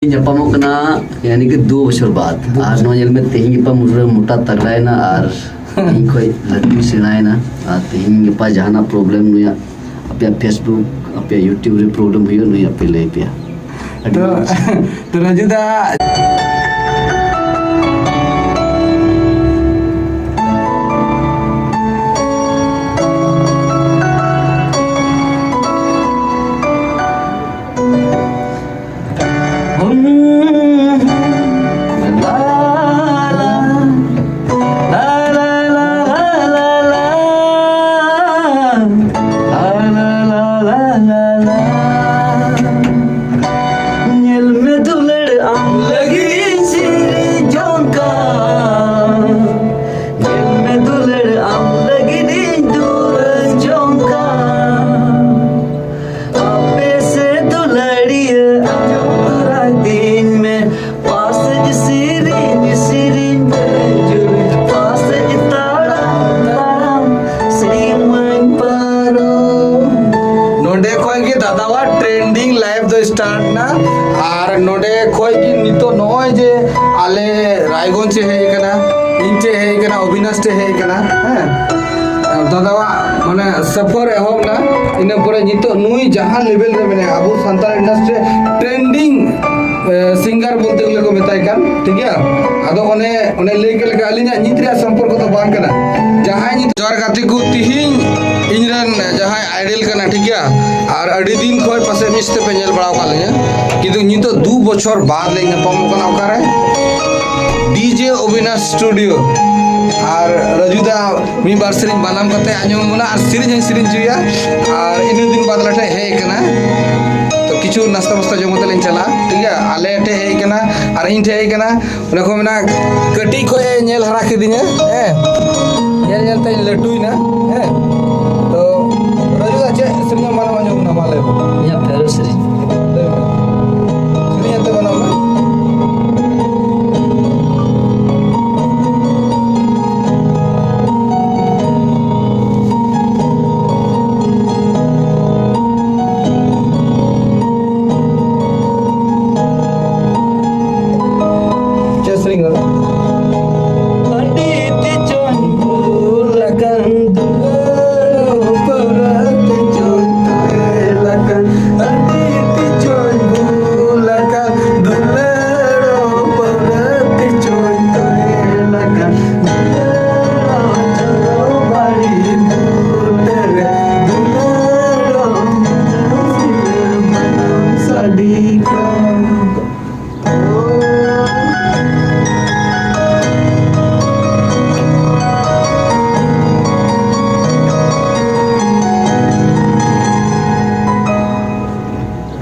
nyapamok kena yani ke 2 bosor बाद ar no nyel me tehin pa mura mota tagla na ar इन कोई लड़की सेनाए ना तेहिं के पास जहाँ ना प्रॉब्लम नहीं है अपने फेसबुक अपने यूट्यूब रे प्रॉब्लम हुई नहीं अपने ले पिया तो राजू दा ट्रेंडिंग लाइव दो स्टार्ट ना और नोडे खोई की नितो नॉय जे आले रायगंज से है कना इनचे है कना अविनाश से है कना हैं दादावा माने सफर एहब ना इने परे नितो नुई जहां लेवल रे माने अबो संताल इंडस्ट्री ट्रेंडिंग सिंगर बोलते गले को मेताय कान ठीक है आदो ओने ले के लगा अलिना नित्रिया संपर्क तो बांग कना जहां नि जोर गाती को तिहिं इनरन जहां आइडल कना ठीक है और अड़ी दिन खोय पासे मिस्ते पे नेल बड़ाव काले किंतु नितो 2 बछर बाद ले नपम कना ओकारे डीजे अविनाश स्टूडियो और रजुदा मी बार सिरिंग बानाम कते आजम मुना और सिरिंग जुया और इन दिन बाद लटे हे कना तो किछु नाश्ता वास्ता जमते लेन चला ठीक है आले ठे हे कना और इन ठे हे कना उना को मेना कटी खोय नेल हरा के दिने हे नेल नेल ते लटुई ना हे तो रजुदा चे सिरिंग बानाम आजम ना माले या फेर सिरिंग आते बनाम ना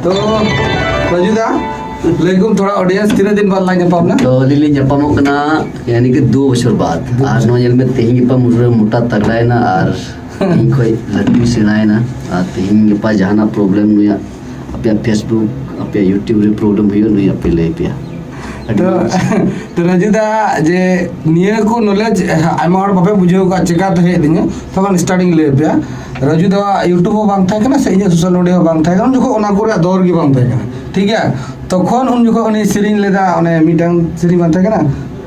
तो रजुदा लेकुम थोड़ा ऑडियंस तीन दिन बाद लाइन पापना तो lily nyapamok kena yani ke 2 bosor बाद ar no nyel me tehin pa mura mota tagla na ar इन कोई लड़की सेनाए ना तेहिं के पास जहाँ ना प्रॉब्लम नहीं है अपने फेसबुक अपने यूट्यूब रे प्रॉब्लम हुई नहीं अपने ले पिया तो रजुदा जे निये को नॉलेज आमा और बापे बुझो का चेका तो है दिने तखन स्टार्टिंग ले पिया रजुदा यूट्यूब हो बांग था ना से सोशल मीडिया बांग था उन जको ओना करे दौर की बांग था ठीक है तखन उन जको उनी सिरिंग लेदा ओने मिटंग सिरिंग बांग था ना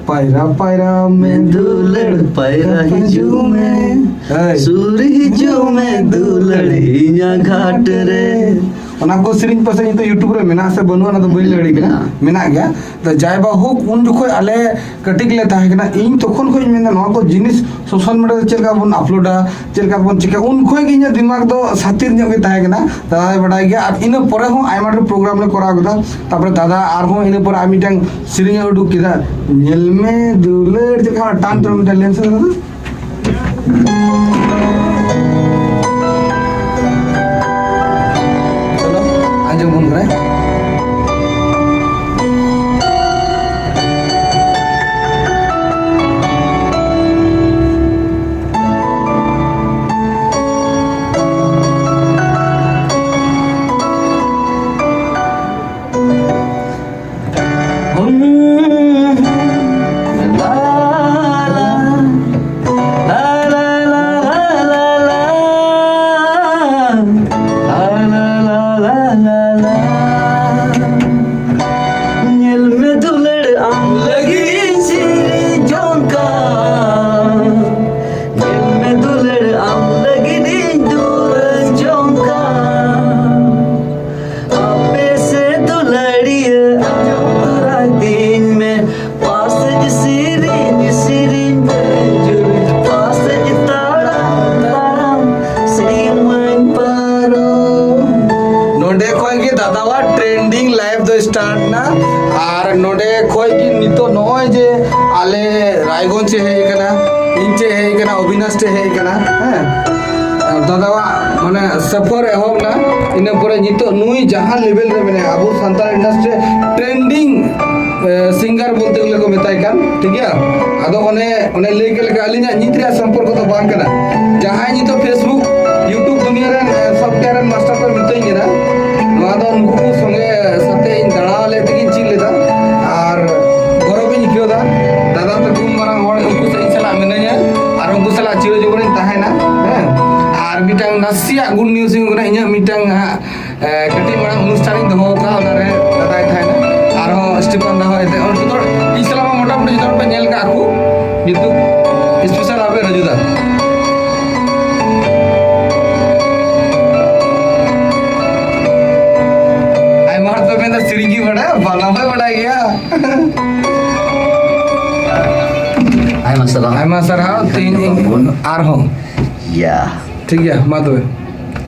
पायरा पायरा में दुलड़ पायरा हिजू में सूर हिजू में दुलड़ हिया घाट रे ओना को सिरिंग पासे तो यूट्यूब रे मेना से बनुआ ना तो बई लड़ी के मेना गया तो जायबा हो उन जको आले कटिक ले ताहे ना इन तखन कोई मेना नो को जिनिस सोशल मीडिया चेलका बन अपलोडा चेलका बन चिका उन खोय के दिमाग दो सातिर ᱧᱚᱜ गे ताहे ना दादा बडाय गया अब इन परे हो आयमा प्रोग्राम ले करा गदा तापर दादा आर हो इन पर आमी टंग सिरिंग उडुक किदा नेल में दुलड़ जका टान तो लेंस दादा आंजम बन रहा है la la la la la और नोडे खोय की नितो नॉय जे आले रायगंज से हे कना इन चे हे कना अविनाश चे हे कना दादा माने सफर एहब ना इना परे नितो नुई जहां लेवल रे माने अबो संताल इंडस्ट्री ट्रेंडिंग सिंगर बोलते गले को मेताय कान ठीक है आदो ओने ले के लगा अलिना नित्रिया संपर्क तो बांग कना जहां नितो फेसबुक यूट्यूब दुनिया रे सॉफ्टवेयर मास्टर पर मितई गेना नोआ दो उनको को संगे साथे इन दड़ा ले तकिन चिल लेदा और गौरव इन कियोदा दादा तो गुम मारा होड़ उनको से चला मिनया और उनको सला चिरो जीवन ताहेना हैं और मिटांग नसिया गुड न्यूज गुना इnya मिटांग कटी मारा अनुष्ठान दहो का ओनारे दादा थाहेना और स्टीफन दहो एते और तो इसला मोटा मोटा जितो पे नेल का आकू यूट्यूब स्पेशल आबे रजुदा सिरिंगी बड़ा बांगा में बड़ा गया Ay, masarap. आई मा सर हाँ तीन आर हो Yeah. ठीक है मा तो